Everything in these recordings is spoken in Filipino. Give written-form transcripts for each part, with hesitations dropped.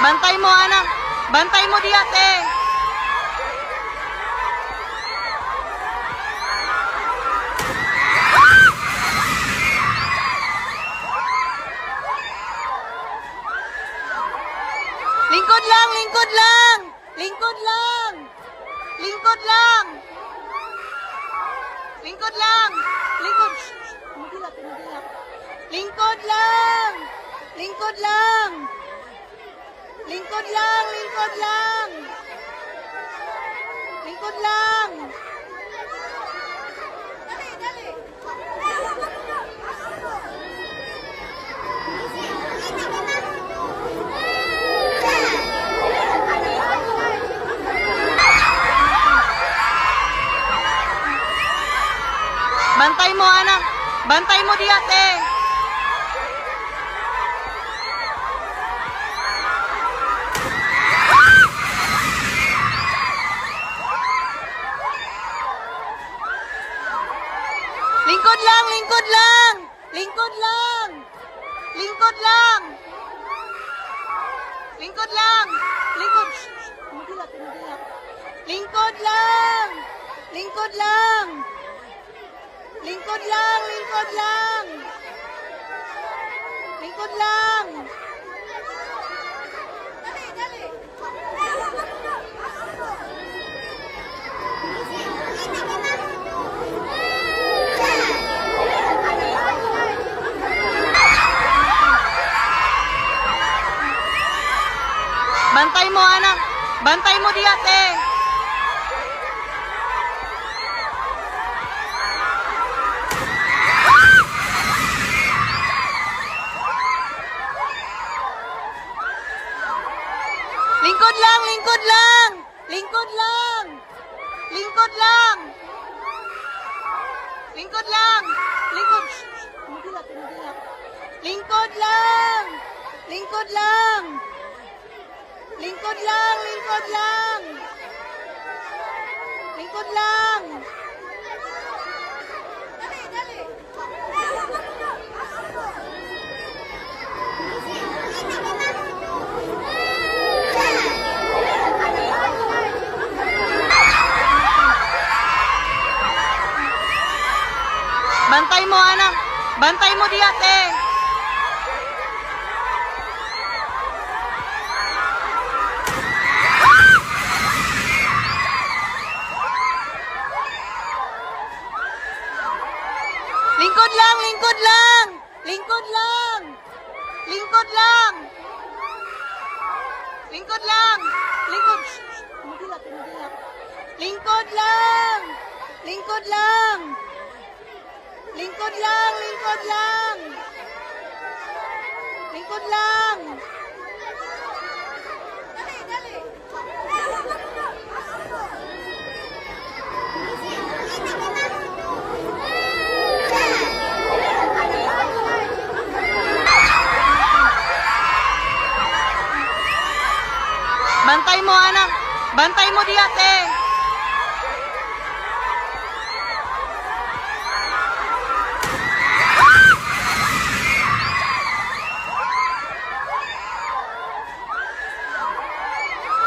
Bantay mo, anak. Bantay mo di ate. Lingkod lang, lingkod lang. Lingkod lang. Lingkod lang. Lingkod lang. Lingkod. Mugilak, mugilak. Lingkod lang. Lingkod lang. Lingkod lang, lingkod lang. Lingkod lang. Dali, dali. Bantay mo, anak. Bantay mo di ate. Lingkod lang, lingkod lang. Lingkod lang. Lingkod lang. Lingkod lang. Lingkod. Mugilak, mugilak. Lingkod lang. Lingkod lang. Lingkod lang, lingkod lang. Lingkod lang. Dali, dali. Bantay mo, anak. Bantay mo di ate. Lingkod lang, lingkod lang. Lingkod lang. Lingkod lang. Lingkod lang. Lingkod. Mugilak, mugilak. Lingkod lang. Lingkod lang. Lingkod lang, lingkod lang. Lingkod lang. Dali, dali. Bantay mo, anak. Bantay mo di ate. Lingkod lang, lingkod lang. Lingkod lang. Lingkod lang. Lingkod lang. Lingkod. Mugilak, mugilak. Lingkod lang. Lingkod lang. Lingkod lang, lingkod lang. Lingkod lang. Dali, dali. Bantay mo, anak. Bantay mo di ate.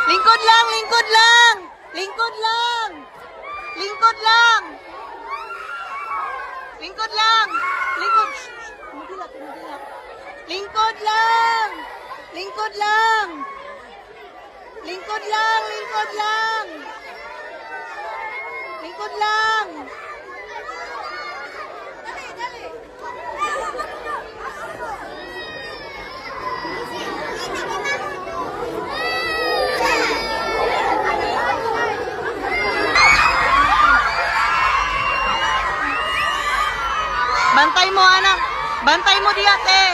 Lingkod lang, lingkod lang. Lingkod lang. Lingkod lang. Lingkod lang. Lingkod. Mugilak, mugilak. Lingkod lang. Lingkod lang. Lingkod lang, lingkod lang. Lingkod lang. Dali, dali. Bantay mo, anak. Bantay mo di ate.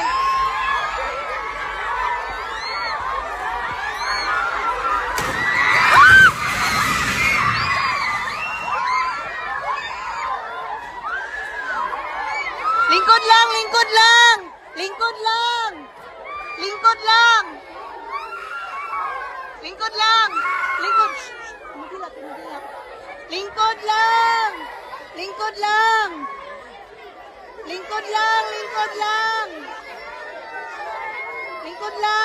Lingkod lang, lingkod lang. Lingkod lang. Lingkod lang. Lingkod lang. Lingkod. Mugilak, mugilak. Lingkod lang. Lingkod lang. Lingkod lang, lingkod lang. Lingkod lang.